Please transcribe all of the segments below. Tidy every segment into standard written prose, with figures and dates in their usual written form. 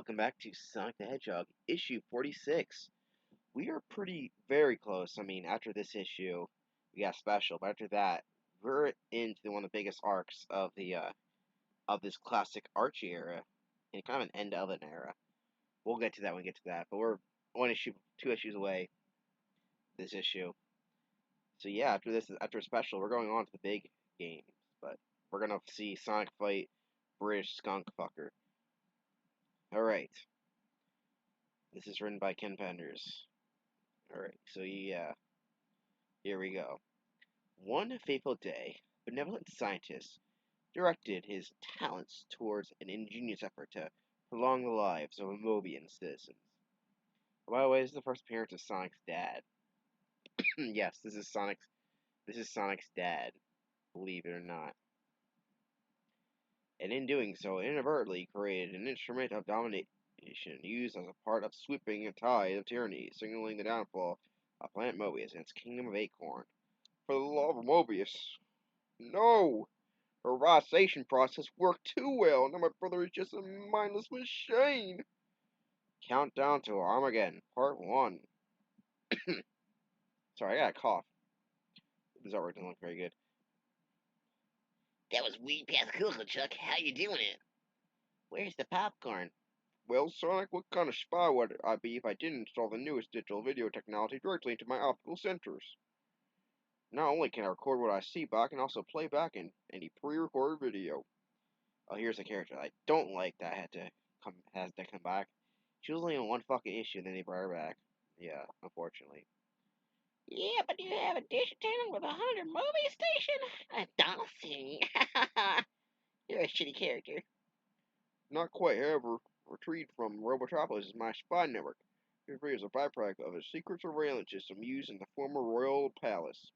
welcome back to Sonic the Hedgehog, issue 46. We are very close. I mean, after this issue, we got special, but after that, we're into one of the biggest arcs of this classic Archie era, and kind of an end of an era. We'll get to that when we get to that, but we're two issues away this issue. So yeah, after special, we're going on to the big games, but we're gonna see Sonic fight British skunk fucker. All right. This is written by Ken Penders. Alright, so yeah, here we go. One fateful day, a benevolent scientist directed his talents towards an ingenious effort to prolong the lives of Mobian citizens. By the way, this is the first appearance of Sonic's dad. Yes, this is Sonic's dad, believe it or not. And in doing so, inadvertently created an instrument of domination used as a part of sweeping a tide of tyranny, signaling the downfall of Planet Mobius and its kingdom of Acorn. For the love of Mobius. No! Her rotation process worked too well. Now my brother is just a mindless machine. Countdown to Armageddon, Part 1. Sorry, I got a cough. This artwork doesn't look very good. That was way past cool, Chuck. How you doing it? Where's the popcorn? Well, Sonic, what kind of spy would I be if I didn't install the newest digital video technology directly into my optical centers? Not only can I record what I see, but I can also play back in any pre-recorded video. Oh, here's a character I don't like that has to come back. She was only in one fucking issue, and then they brought her back. Yeah, unfortunately. Yeah, but you have a dish channel with 100 movie station? Dancing. You're a shitty character. Not quite, however, retrieved from Robotropolis is my spy network. This video is a byproduct of a secret surveillance system used in the former royal palace,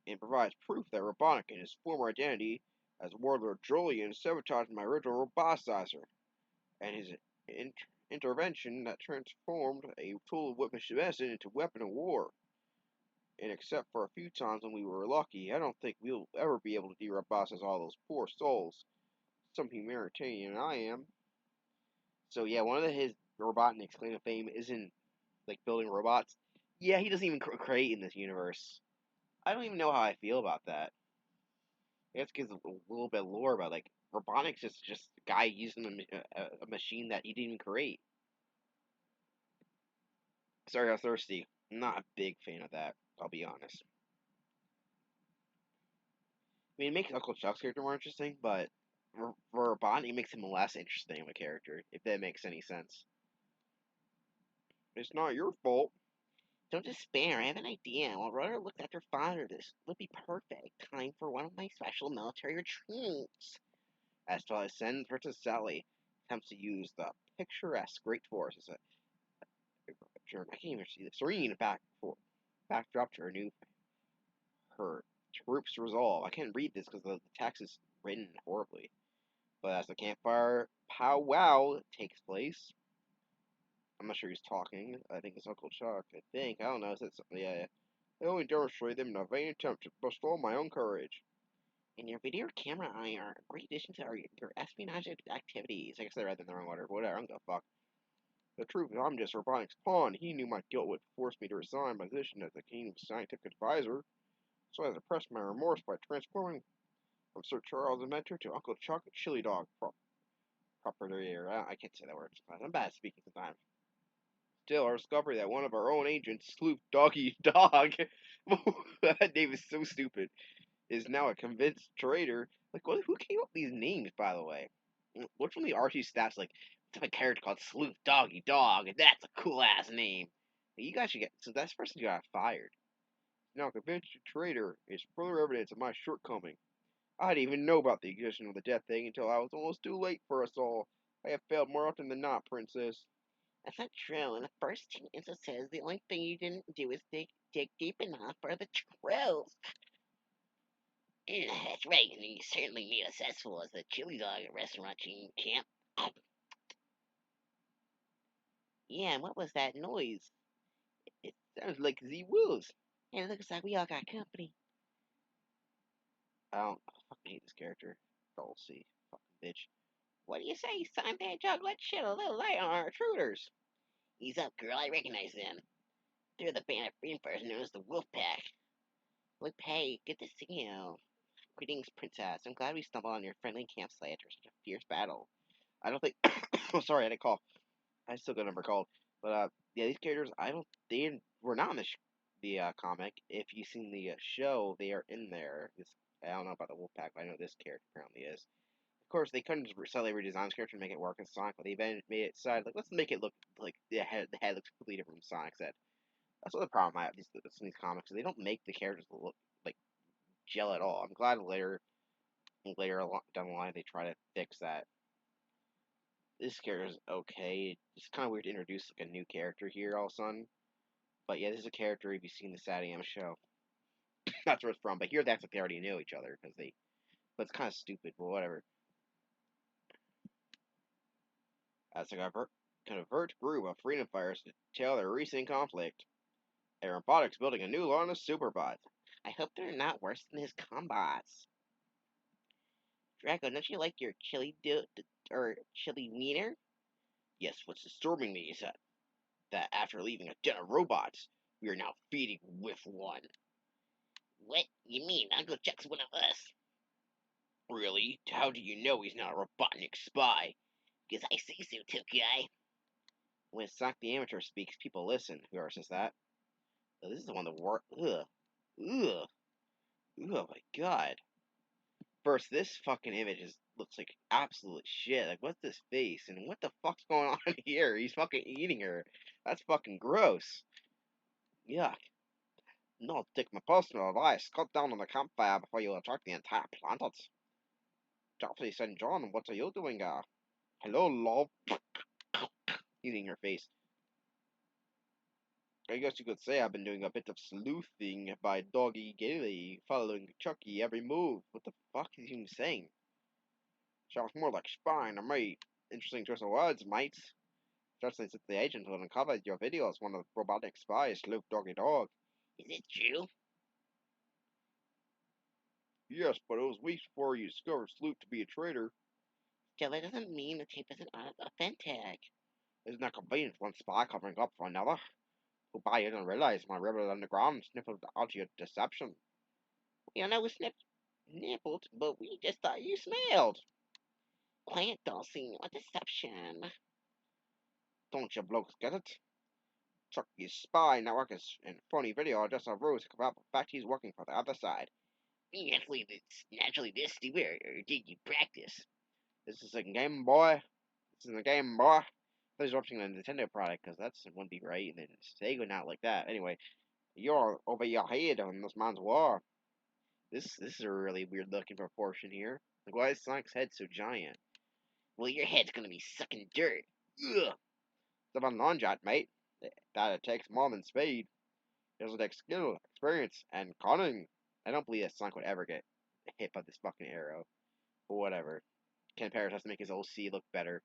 and provides proof that Robotnik in his former identity as Warlord Julian sabotaged my original roboticizer, and his intervention that transformed a tool of weapons medicine into a weapon of war. And except for a few times when we were lucky, I don't think we'll ever be able to de-roboticize all those poor souls. Some humanitarian I am. So yeah, one of his Robotnik's claim to fame isn't like building robots. Yeah, he doesn't even create in this universe. I don't even know how I feel about that. I guess gives a little bit of lore about like Robotnik's just a guy using a machine that he didn't even create. Sorry how thirsty. I'm not a big fan of that, I'll be honest. I mean, it makes Uncle Chuck's character more interesting, but for Robotnik, it makes him less interesting of a character, if that makes any sense. It's not your fault. Don't despair. I have an idea. While Rudder looks after father, this would be perfect. Time for one of my special military retreats. As to send Princess Sally attempts to use the picturesque Great Forest as a I can't even see the serene backdrop to her troops resolve. I can't read this because the text is written horribly. But as the campfire powwow takes place, I'm not sure he's talking. I think it's Uncle Chuck. I think. I don't know. It said something. Yeah. I only demonstrated them in a vain attempt to bestow my own courage. And your video camera eye are a great addition to your espionage activities. I guess I read them in the wrong order. Whatever. I'm gonna fuck. The truth is, I'm just Robotnik's pawn. He knew my guilt would force me to resign my position as the king's scientific advisor, so I suppressed my remorse by transforming from Sir Charles Inventor to Uncle Chuck Chili Dog Propagator. I can't say that word. I'm bad at speaking sometimes. Still, our discovery that one of our own agents, Sleuth Doggy Dog, that name is so stupid, is now a convinced traitor. Like, who came up with these names, by the way? What's from the Archie stats like? Have a character called Sleuth Doggy Dog, and that's a cool ass name. You guys should get so that person got fired. Now convinced traitor is further evidence of my shortcoming. I didn't even know about the existence of the death thing until I was almost too late for us all. I have failed more often than not, Princess. That's not true. In the first 2 instances, the only thing you didn't do is dig deep enough for the truth. Yeah, that's right. You certainly made us successful as the chili dog restaurant chain camp. Yeah, and what was that noise? It sounds like the wolves. It looks like we all got company. I fucking hate this character. Dulcie. Fucking bitch. What do you say, Simon the Hedgehog? Let's shed a little light on our intruders. Ease up, girl. I recognize them. They're the band of reinforcers known as the Wolf Pack. Look, hey, good to see you. Greetings, Princess. I'm glad we stumbled on your friendly campsite after such a fierce battle. I don't think. Oh, sorry, I didn't call. I still got number called. But yeah, these characters, I don't. They were not in the comic. If you've seen the show, they are in there. I don't know about the Wolfpack, but I know this character apparently is. Of course, they couldn't just suddenly redesign this character and make it work in Sonic, but they then made it side like let's make it look like the head looks completely different from Sonic's head. That's the problem I have these comics. They don't make the characters look like gel at all. I'm glad later down the line they try to fix that. This character's okay. It's kind of weird to introduce like a new character here all of a sudden. But yeah, this is a character if you've seen the Sad show. That's where it's from. But here that's like they already knew each other because they. But it's kind of stupid. But whatever. As a convert group of freedom fighters to tell their recent conflict, a robotics building a new line of superbots. I hope they're not worse than his combats. Draco, don't you like your or chili wiener? Yes, what's disturbing me is that after leaving a den of robots, we are now feeding with one. What? You mean Uncle Chuck's one of us? Really? How do you know he's not a Robotnik spy? Because I say so, tough guy. When Sock the Amateur speaks, people listen. Whoever says that. Oh, this is the one that war. Ugh. Ugh. Oh my god. First, this fucking image looks like absolute shit. Like, what's this face? And what the fuck's going on here? He's fucking eating her. That's fucking gross. Yuck. No, take my personal advice. Cut down on the campfire before you attract the entire planet. Geoffrey St. John, what are you doing? Hello, love. Eating her face. I guess you could say I've been doing a bit of sleuthing by Doggy Gaily, following Chucky every move. What the fuck is he even saying? Sounds more like spying to me. Interesting choice of words, mate. Especially since the agent who uncovered your video is one of the robotic spies, Sloop Doggy Dog. Is it true? Yes, but it was weeks before you discovered Sloop to be a traitor. Still, that doesn't mean the tape isn't authentic. Isn't that convenient for one spy covering up for another? Who by you didn't realize my rebel underground sniffled out your deception. We don't know who nibbled, but we just thought you smelled. Quiet, Dulcie. What deception? Don't you blokes get it? Chucky's spy network is in phony video just a ruse to cover up the fact he's working for the other side. Naturally this stupid, or did you practice? This is a Game Boy. This is a Game Boy. I thought he was watching the Nintendo product because that wouldn't be right. And then Sega not like that. Anyway, you're over your head on this man's war. This is a really weird looking proportion here. Like, why is Sonic's head so giant? Well, your head's gonna be sucking dirt. Ugh. It's a non-jot, mate. That it takes more than speed. It also takes skill, experience, and cunning. I don't believe that Sonic would ever get hit by this fucking arrow. But whatever. Ken Parrish has to make his OC look better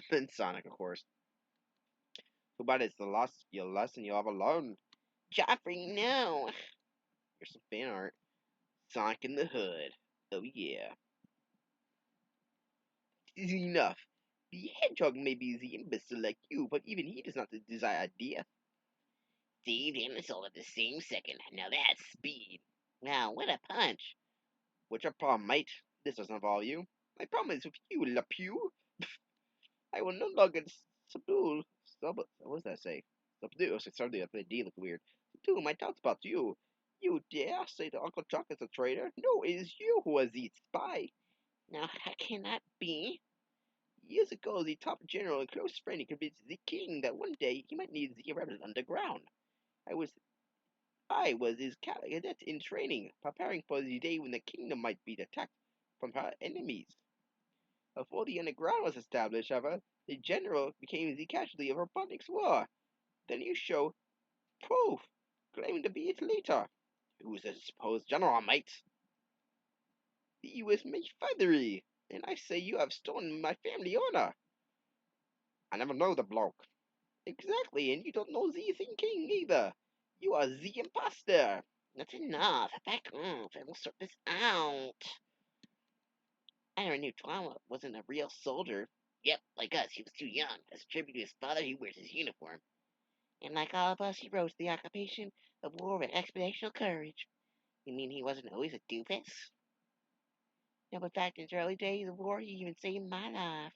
than Sonic, of course. But it's the last your lesson you'll ever learn. Joffrey, no. Here's some fan art. Sonic in the Hood. Oh yeah. Easy enough. The Hedgehog may be the imbecile like you, but even he does not desire death. Saved and assault at the same second. Now that's speed. Wow, what a punch. What's your problem, mate? This doesn't involve you. My problem is with you, LePew. I will no longer subdue. What does that say? Subdue. Oh, subdue. The D look weird. Subdue my doubts about you. You dare say that Uncle Chuck is a traitor? No, it is you who is the spy. Now, how can that be? Years ago, the top general and close friend convinced the king that one day he might need the rebel underground. I was I was his cadet in training, preparing for the day when the kingdom might be attacked from her enemies. Before the underground was established, however, the general became the casualty of Robotnik's war. Then you show proof, claiming to be its leader. Who's the supposed general, mate? He was made feathery, and I say you have stolen my family honor. I never know the bloke. Exactly, and you don't know the thinking either. You are the imposter. That's enough. Back off. I will sort this out. I never knew Trauma wasn't a real soldier. Yep, like us, he was too young. As a tribute to his father, he wears his uniform. And like all of us, he rose to the occupation of war with expeditional courage. You mean he wasn't always a doofus? No, in fact, in his early days of war, he even saved my life.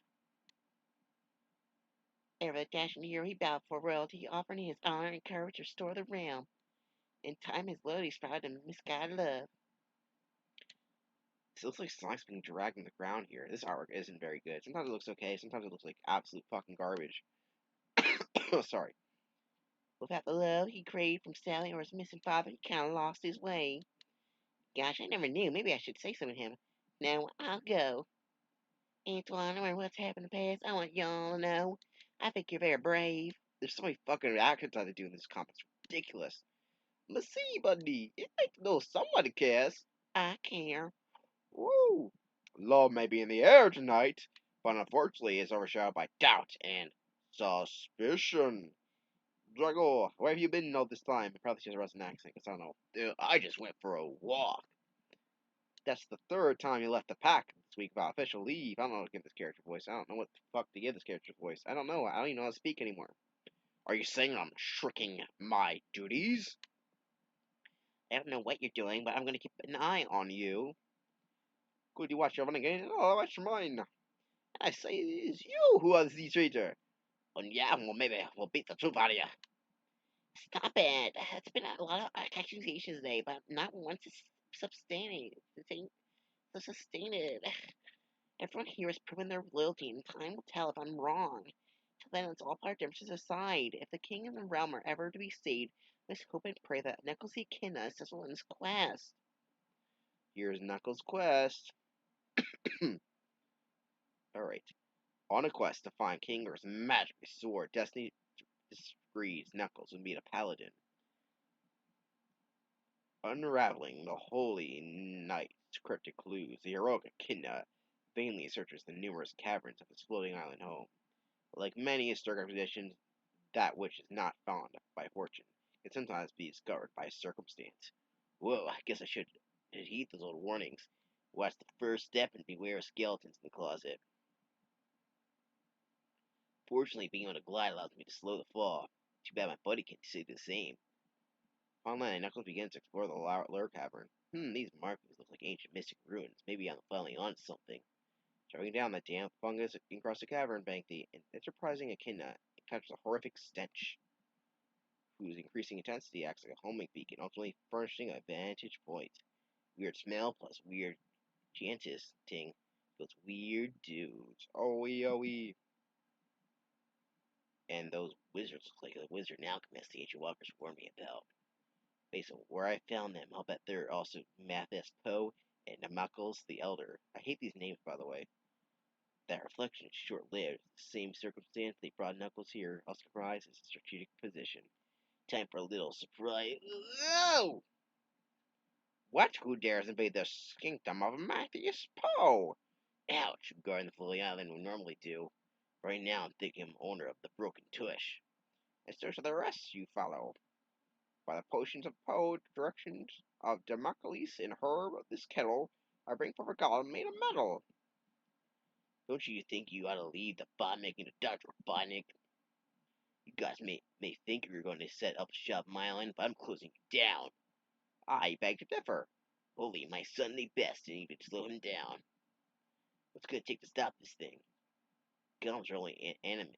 Ever the dashing hero, he bowed for royalty, offering his honor and courage to restore the realm. In time, his loyalty sprouted a misguided love. This looks like Sonic's being dragged in the ground here. This artwork isn't very good. Sometimes it looks okay, sometimes it looks like absolute fucking garbage. Oh, sorry. Without the love he craved from Sally or his missing father, he kind of lost his way. Gosh, I never knew. Maybe I should say something to him. No, I'll go. Antoine, no matter what's happened in the past, I want y'all to know. I think you're very brave. There's so many fucking accents I have to do in this comic. It's ridiculous. Let's see, buddy. It's like to know somebody cares. I care. Woo! Love may be in the air tonight, but unfortunately it's overshadowed by doubt and suspicion. Drago, where have you been all this time? Probably just a Russian accent, 'cause I don't know. I just went for a walk. That's the third time you left the pack this week without official leave. I don't know what to give this character voice. I don't know what the fuck to give this character voice. I don't know. I don't even know how to speak anymore. Are you saying I'm shirking my duties? I don't know what you're doing, but I'm going to keep an eye on you. Good, you watch your running game. Oh, watch mine. I say it is you who are the traitor. And yeah, well, maybe we'll beat the truth out of you. Stop it. It's been a lot of accusations today, but not once is substantiated. Sustained. Everyone here has proven their loyalty, and time will tell if I'm wrong. Till then, let's all put our differences aside. If the king and the realm are ever to be saved, let's hope and pray that Knuckles Kina is successful in his quest. Here's Knuckles' quest. Alright. On a quest to find King Earth's magic sword, Destiny disagrees Knuckles will meet a paladin. Unraveling the Holy Knight's cryptic clues, the heroic Echidna vainly searches the numerous caverns of his floating island home. Like many historic traditions, that which is not found by fortune can sometimes be discovered by circumstance. Whoa, I guess I should heed those old warnings. Watch the first step and beware of skeletons in the closet. Fortunately, being able to glide allows me to slow the fall. Too bad my buddy can't do the same. Finally, Knuckles begins to explore the lure cavern. These markings look like ancient mystic ruins. Maybe I'm finally on something. Driving down the damp fungus across the cavern bank, the enterprising echidna encounters a horrific stench, whose increasing intensity acts like a homing beacon, ultimately furnishing a vantage point. Weird smell plus weird chanting those weird dudes. Oh, and those wizards look like the wizard and alchemist the ancient walkers warned me about. Based on where I found them, I'll bet they're also Mathis Poe and Namakles the Elder. I hate these names, by the way. That reflection is short-lived. The same circumstance they brought Knuckles here also comprises a strategic position. Time for a little surprise. Oh! What? Who dares invade the skinkdom of Matthias Poe? Ouch! Guarding the floating island would normally do. Right now, I'm thinking I'm owner of the broken tush. In search of the rest you follow. By the potions of Poe, directions of Democles and herb of this kettle, I bring forth a goblet made of metal. Don't you think you ought to leave the bomb making to Dr. Robotnik? You guys may think you're going to set up shop my island, but I'm closing you down. I beg to differ. Only my Sunday best and even slow him down. What's it gonna take to stop this thing? Guns are only animate.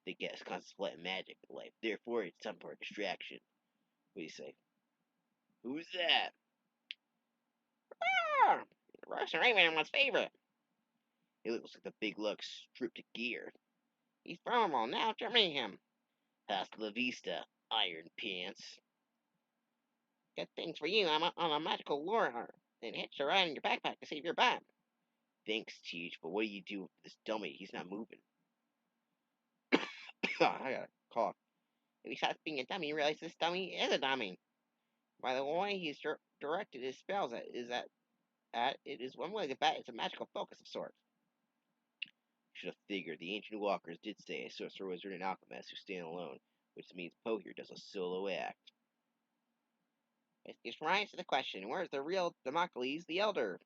They get constant light and magic in life. Therefore, it's time for a distraction. What do you say? Who's that? Ah! Russian Raven's favorite. It looks like the big luck stripped of gear. He's vulnerable now. Terminate him. Hasta la vista, Iron Pants. Good things for you. I'm on a magical lure and hitch a ride in your backpack to save your butt. Thanks, Teach, but what do you do with this dummy? He's not moving. I got a cough. If he stops being a dummy, you realize this dummy is a dummy. By the way, he's directed his spells at it is one way to bet it's a magical focus of sorts. Should have figured the ancient walkers did say a sorcerer, wizard, and alchemist who stand alone, which means Poe here does a solo act. It's right to the question, where's the real Democles the Elder?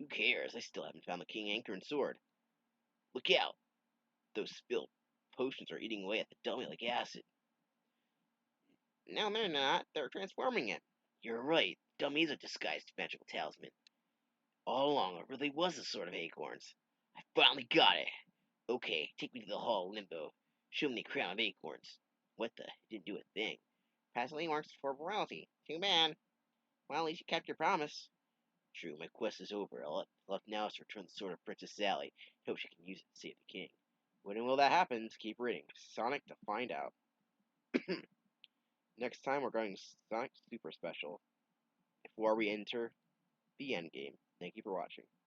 Who cares? I still haven't found the king anchor and sword. Look out! Those spilled potions are eating away at the dummy like acid. No, they're not. They're transforming it. You're right. Dummy is a disguised magical talisman. All along, it really was a sort of acorns. I finally got it. Okay, take me to the Hall of Limbo. Show me the crown of acorns. What the? It didn't do a thing. Passively marks for royalty. Too bad. Well, at least you kept your promise. True, my quest is over. All left now is to return the sword of Princess Sally. Hope she can use it to save the king. When will that happen? Keep reading. Sonic to find out. Next time we're going Sonic Super Special. Before we enter the end game. Thank you for watching.